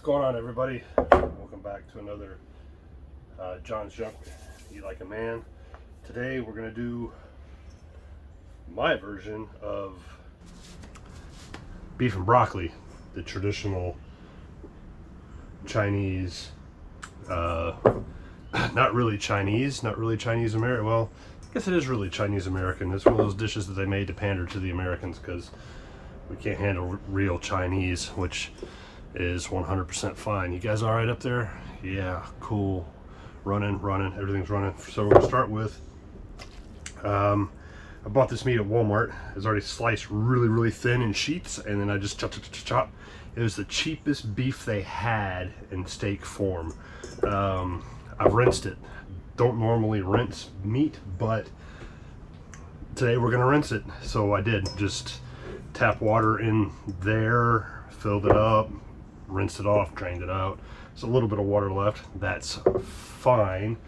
going on, everybody? Welcome back to another John's Junk Eat Like a Man. Today we're going to do my version of beef and broccoli, the traditional Chinese, not really Chinese American. Well, I guess it is really Chinese American. It's one of those dishes that they made to pander to the Americans because we can't handle real Chinese, which is 100% fine. You guys all right up there? Yeah, cool. Running, everything's running. So we're gonna start with, I bought this meat at Walmart. It's already sliced really thin in sheets, and then I just chop. It was the cheapest beef they had in steak form. I've rinsed it. Don't normally rinse meat, but today we're gonna rinse it. So I did. Just tap water in there, filled it up, rinsed it off, drained it out. There's a little bit of water left. That's fine.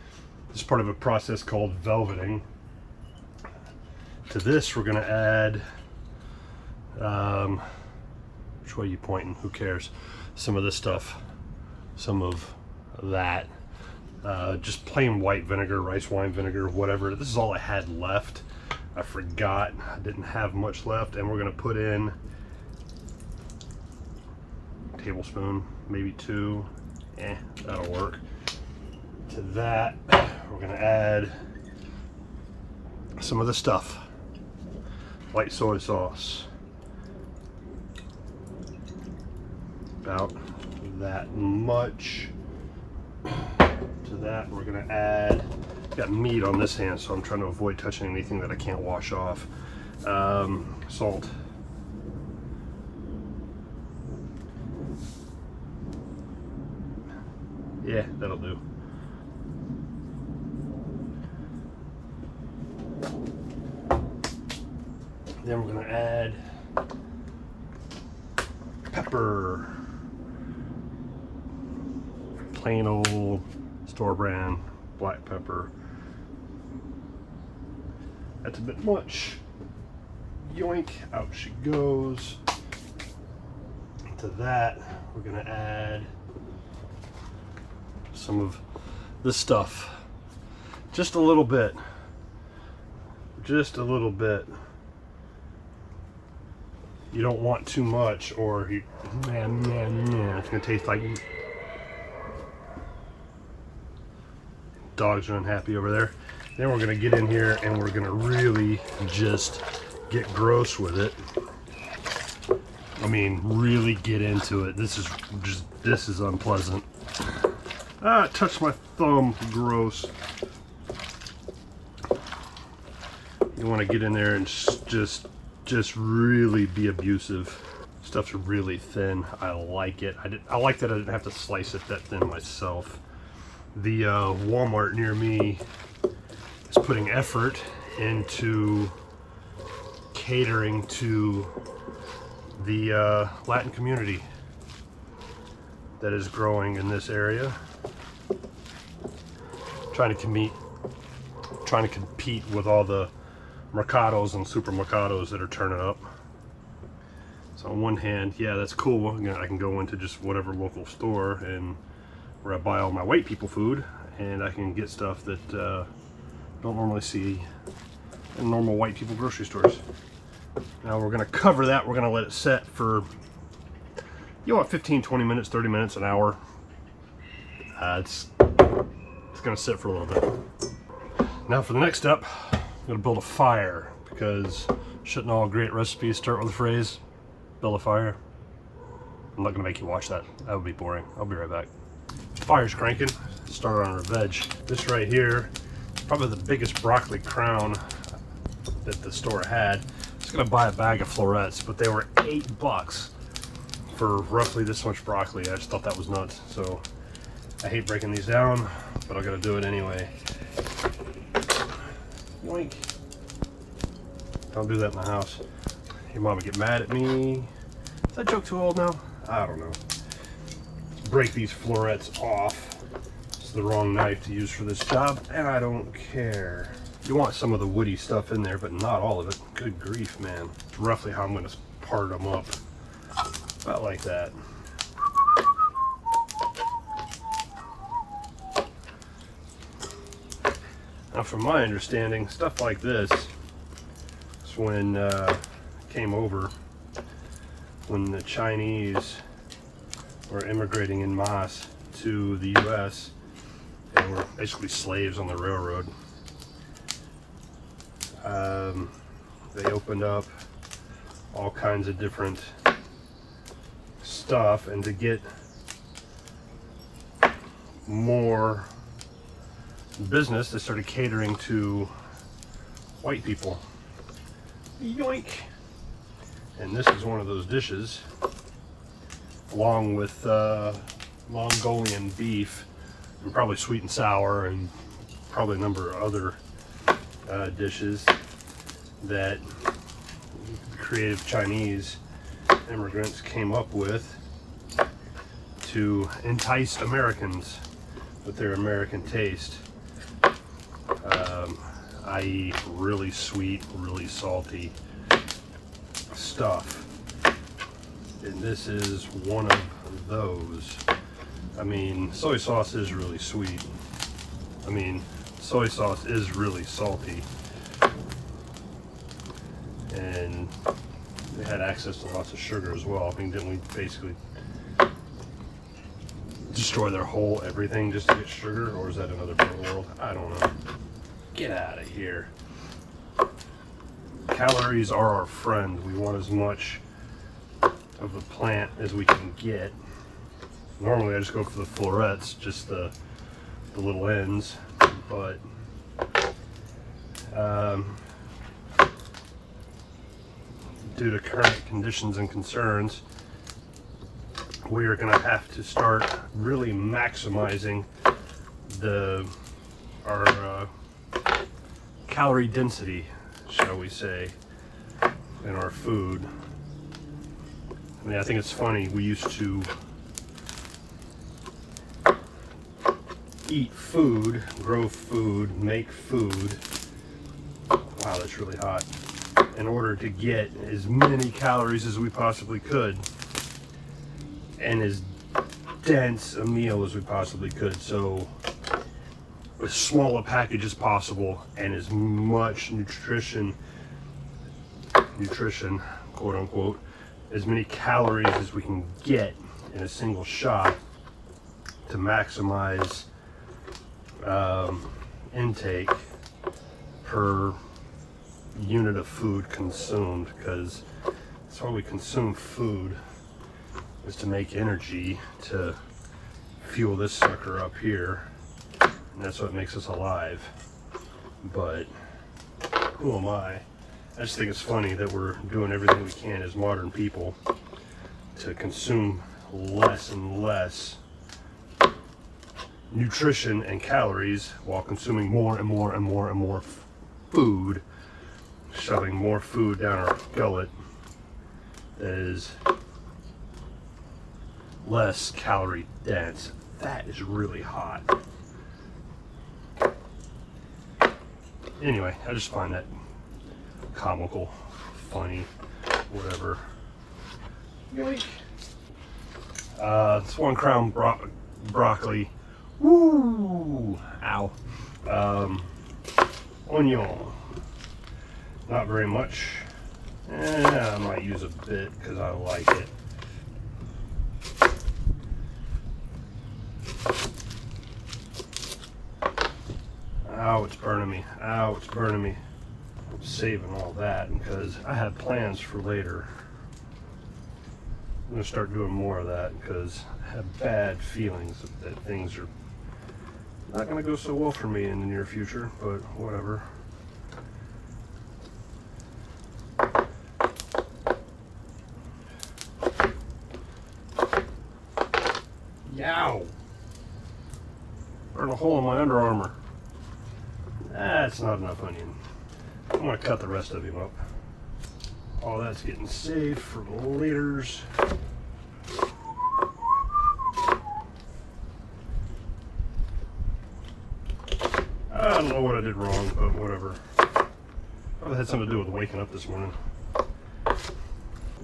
This is part of a process called velveting. To this, we're going to add, which way are you pointing? Who cares? Some of this stuff, some of that. Just plain white vinegar, rice wine vinegar, whatever. This is all I had left. I forgot. I didn't have much left, and we're going to put in tablespoon, maybe two. That'll work. To that, we're gonna add some of the stuff. White soy sauce. About that much. To that, we're gonna add, got meat on this hand, so I'm trying to avoid touching anything that I can't wash off. Salt. Yeah, that'll do. Then we're going to add pepper. Plain old store brand black pepper. That's a bit much. Yoink, out she goes. To that, we're going to add some of this stuff. Just a little bit. Just a little bit. You don't want too much, or you, man, it's gonna taste like dogs are unhappy over there. Then we're gonna get in here and we're gonna really just get gross with it. I mean, really get into it. This is unpleasant. Ah, it touched my thumb. Gross. You want to get in there and just really be abusive. Stuff's really thin. I like it. I like that I didn't have to slice it that thin myself. The Walmart near me is putting effort into catering to the Latin community that is growing in this area. Trying to compete with all the mercados and supermercados that are turning up. So on one hand, yeah, that's cool. I can go into just whatever local store and where I buy all my white people food, and I can get stuff that don't normally see in normal white people grocery stores. Now we're gonna cover that. We're gonna let it set for, 15, 20 minutes, 30 minutes, an hour. It's gonna sit for a little bit. Now for the next step, I'm gonna build a fire, because shouldn't all great recipes start with the phrase, build a fire? I'm not gonna make you watch that. That would be boring. I'll be right back. Fire's cranking. Start on our veg. This right here, probably the biggest broccoli crown that the store had. I was gonna buy a bag of florets, but they were $8 for roughly this much broccoli. I just thought that was nuts. So I hate breaking these down, but I gotta do it anyway. Yoink. Don't do that in the house. Your mom would get mad at me. Is that joke too old now? I don't know. Break these florets off. It's the wrong knife to use for this job, and I don't care. You want some of the woody stuff in there, but not all of it. Good grief, man. It's roughly how I'm gonna part them up. About like that. Now, from my understanding, stuff like this is when came over, when the Chinese were immigrating en masse to the U.S. They were basically slaves on the railroad. They opened up all kinds of different stuff, and to get more business, they started catering to white people. Yoink! And this is one of those dishes, along with Mongolian beef, and probably sweet and sour, and probably a number of other dishes that the creative Chinese immigrants came up with to entice Americans with their American taste, i.e. really sweet, really salty stuff. And this is one of those. I mean, soy sauce is really sweet. I mean, soy sauce is really salty. And they had access to lots of sugar as well. I mean, didn't we basically destroy their whole everything just to get sugar? Or is that another part of the world? I don't know. Get out of here. Calories are our friend. We want as much of the plant as we can get. Normally I just go for the florets, just the little ends, but due to current conditions and concerns, we are going to have to start really maximizing our calorie density, shall we say, in our food. I mean, I think it's funny, we used to eat food, grow food, make food. Wow, that's really hot. In order to get as many calories as we possibly could, and as dense a meal as we possibly could. So as small a package as possible, and as much nutrition, quote unquote, as many calories as we can get in a single shot to maximize intake per unit of food consumed, because that's why we consume food, is to make energy to fuel this sucker up here, and that's what makes us alive. But who am I? I just think it's funny that we're doing everything we can as modern people to consume less and less nutrition and calories while consuming more and more and more and more food, shoving more food down our gullet that is less calorie dense. That is really hot. Anyway, I just find that comical, funny, whatever. Yoink. It's 1 crown broccoli. Woo! Ow. Onion. Not very much. I might use a bit because I like it. Ow, it's burning me. Ow, it's burning me. I'm saving all that because I have plans for later. I'm going to start doing more of that because I have bad feelings that things are not going to go so well for me in the near future, but whatever. Yow! Burn a hole in my Under Armour. That's not enough onion. I'm going to cut the rest of him up. All that's getting saved for laters. I don't know what I did wrong, but whatever. Probably had something to do with waking up this morning.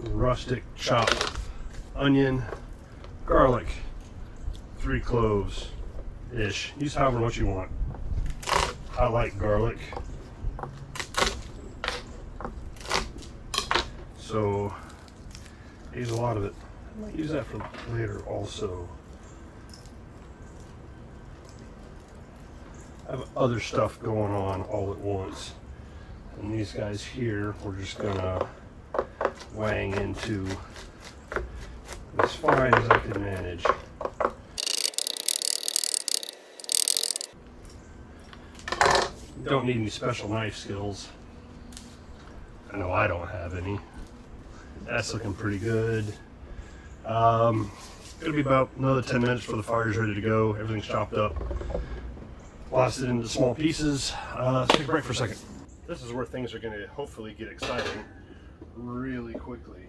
Rustic chopped onion, garlic, 3 cloves-ish. Use however much you want. I like garlic. So I use a lot of it. I might use that for later also. I have other stuff going on all at once. And these guys here, we're just gonna wang into as fine as I can manage. Don't need any special knife skills. I know I don't have any. That's looking pretty good. It'll be about another 10 minutes before the fire's ready to go. Everything's chopped up. Blasted into small pieces. Let's take a break for a second. This is where things are going to hopefully get exciting really quickly.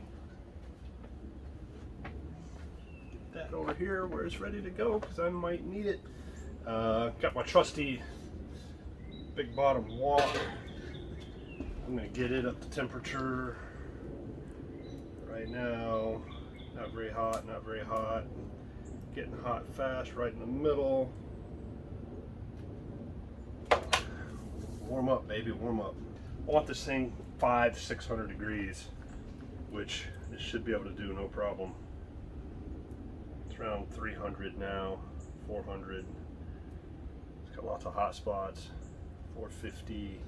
Get that over here where it's ready to go because I might need it. Got my trusty big bottom wok. I'm going to get it up to temperature. Right now, not very hot, not very hot. Getting hot fast, right in the middle. Warm up, baby, warm up. I want this thing 500 to 600 degrees, which it should be able to do no problem. It's around 300 now, 400. It's got lots of hot spots. 450.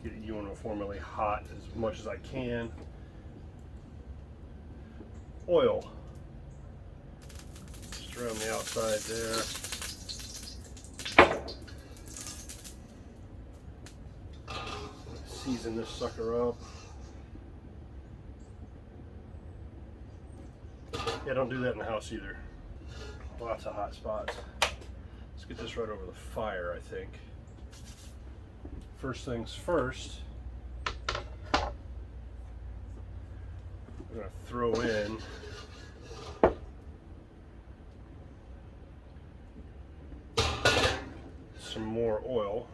Get it uniformly hot as much as I can. Oil. Just around the outside there. Season this sucker up. Yeah, don't do that in the house either. Lots of hot spots. Let's get this right over the fire, I think. First things first, we're going to throw in some more oil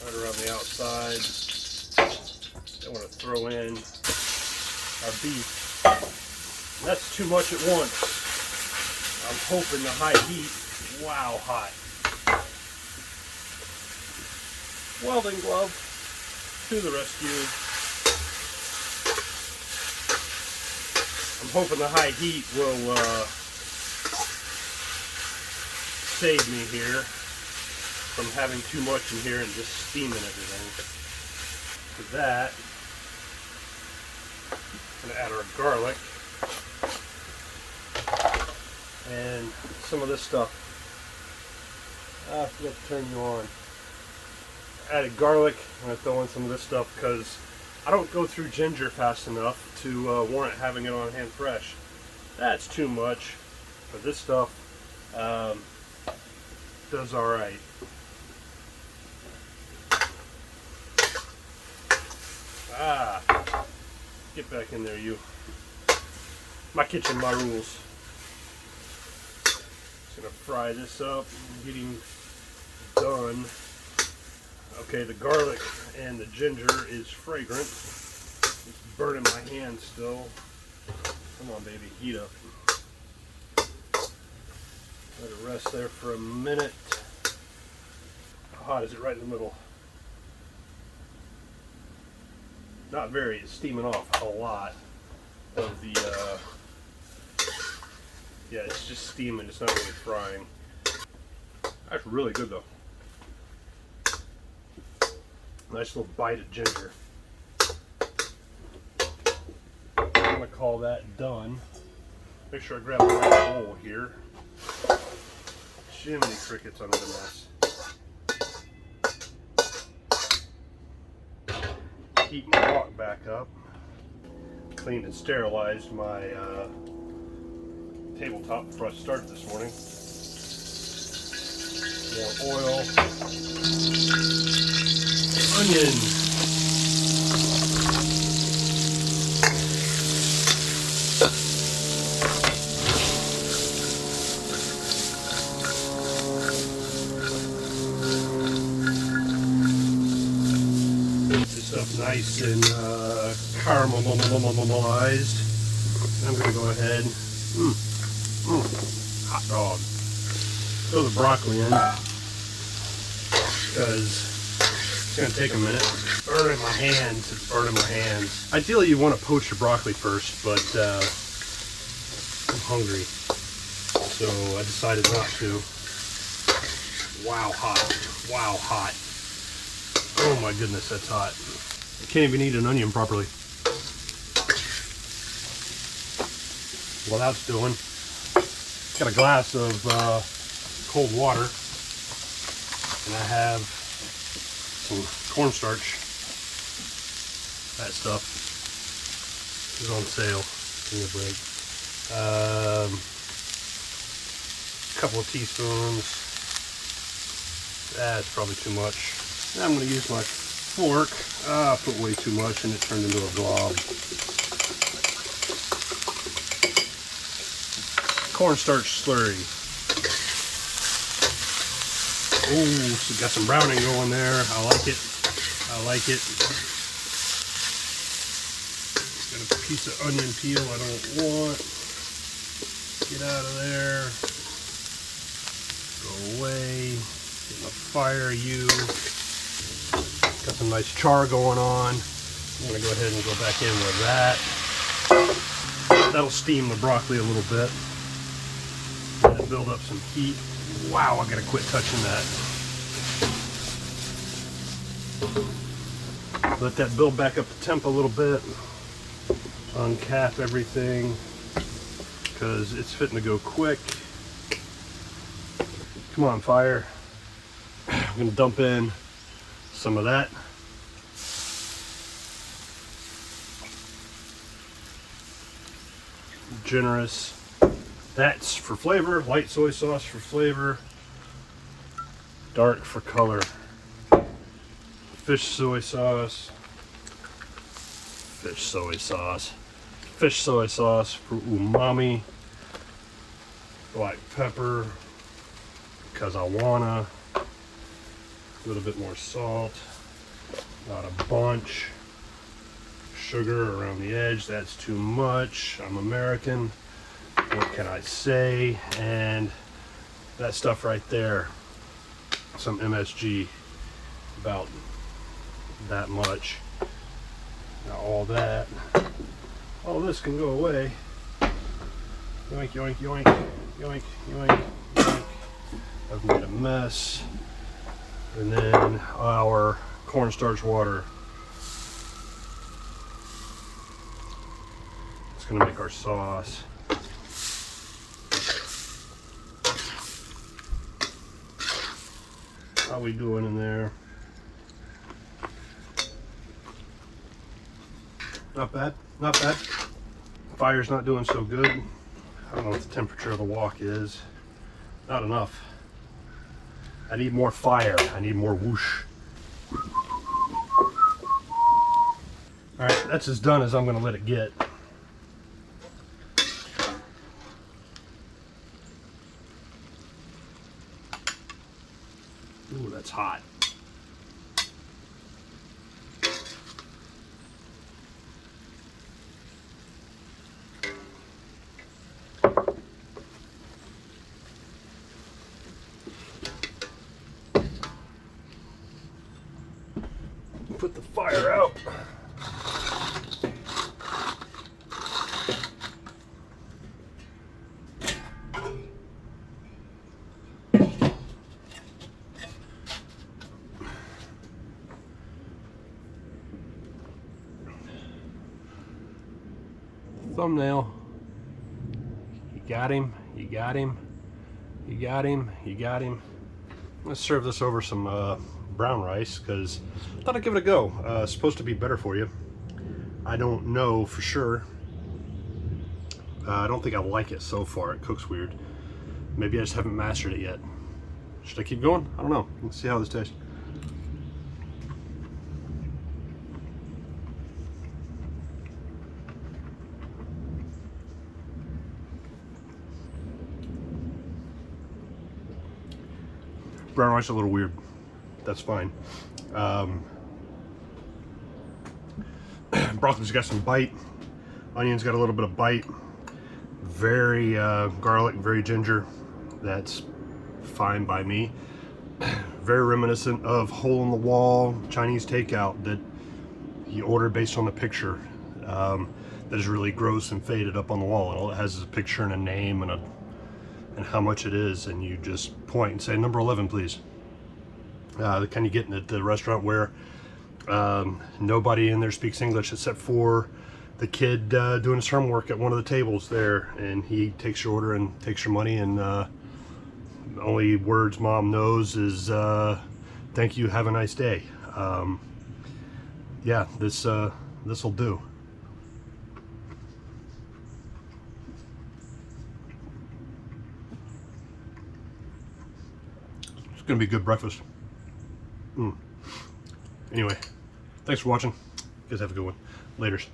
right around the outside. Then we're going to throw in our beef. That's too much at once. I'm hoping the high heat, wow, hot. Welding glove to the rescue. I'm hoping the high heat will save me here from having too much in here and just steaming everything. For that, I'm going to add our garlic and some of this stuff. I forgot to turn you on. Added garlic. I'm going to throw in some of this stuff because I don't go through ginger fast enough to warrant having it on hand fresh. That's too much, but this stuff does alright. Get back in there, you. My kitchen, my rules. Just going to fry this up, getting done. Okay, the garlic and the ginger is fragrant. It's burning my hand still. Come on, baby, heat up. Let it rest there for a minute. How hot is it? Right in the middle. Not very. It's steaming off a lot of the. Yeah, it's just steaming. It's not really frying. That's really good though. Nice little bite of ginger. I'm going to call that done. Make sure I grab the right bowl here. Jiminy crickets under the mess. Heat my wok back up. Cleaned and sterilized my tabletop before I started this morning. More oil. Onion. Nice and caramelized. I'm going to go ahead. Hot dog. throw the broccoli in because it's gonna take a minute. It's burning my hands. It's burning my hands. Ideally, you want to poach your broccoli first, but I'm hungry, so I decided not to. Wow, hot. Wow, hot. Oh my goodness, that's hot. I can't even eat an onion properly. While that's doing, got a glass of cold water, and I have some cornstarch. That stuff is on sale. Give me a break. A couple of teaspoons. That's probably too much. Now I'm going to use my fork. I put way too much and it turned into a glob. Cornstarch slurry. Oh, so got some browning going there. I like it. I like it. Got a piece of onion peel I don't want. Get out of there. Go away. Get the fire, you. Got some nice char going on. I'm going to go ahead and go back in with that. That'll steam the broccoli a little bit. And build up some heat. Wow, I gotta quit touching that. Let that build back up the temp a little bit. Uncap everything because it's fitting to go quick. Come on, fire. I'm gonna dump in some of that. Generous. That's for flavor. Light soy sauce for flavor. Dark for color. Fish soy sauce. Fish soy sauce. Fish soy sauce for umami. Black pepper because I wanna. A little bit more salt. Not a bunch. Sugar around the edge. That's too much. I'm American. What can I say? And that stuff right there. Some MSG. About that much. Now all that. All this can go away. Yoink, yoink, yoink, yoink, yoink, yoink. I've made a mess. And then our cornstarch water. It's gonna make our sauce. How we doing in there? Not bad, not bad. Fire's not doing so good. I don't know what the temperature of the wok is. Not enough. I need more fire. I need more whoosh. All right, that's as done as I'm gonna let it get. Ooh, that's hot. Put the fire out. Thumbnail. You got him, you got him, you got him, you got him. Let's serve this over some brown rice because I thought I'd give it a go. It's supposed to be better for you. I don't know for sure. I don't think I like it so far. It cooks weird. Maybe I just haven't mastered it yet. Should I keep going? I don't know. Let's see how this tastes. Brown rice is a little weird. That's fine. Broccoli's got some bite. Onion's got a little bit of bite. Very garlic, very ginger. That's fine by me. Very reminiscent of hole in the wall Chinese takeout that you order based on the picture. That is really gross and faded up on the wall, and all it has is a picture and a name and how much it is, and you just point and say number 11 please. The kind you get at the restaurant where nobody in there speaks English except for the kid doing his homework at one of the tables there, and he takes your order and takes your money, and only words mom knows is thank you, have a nice day. Yeah, this will do. It's gonna be good breakfast. Anyway, thanks for watching. You guys have a good one. Laters.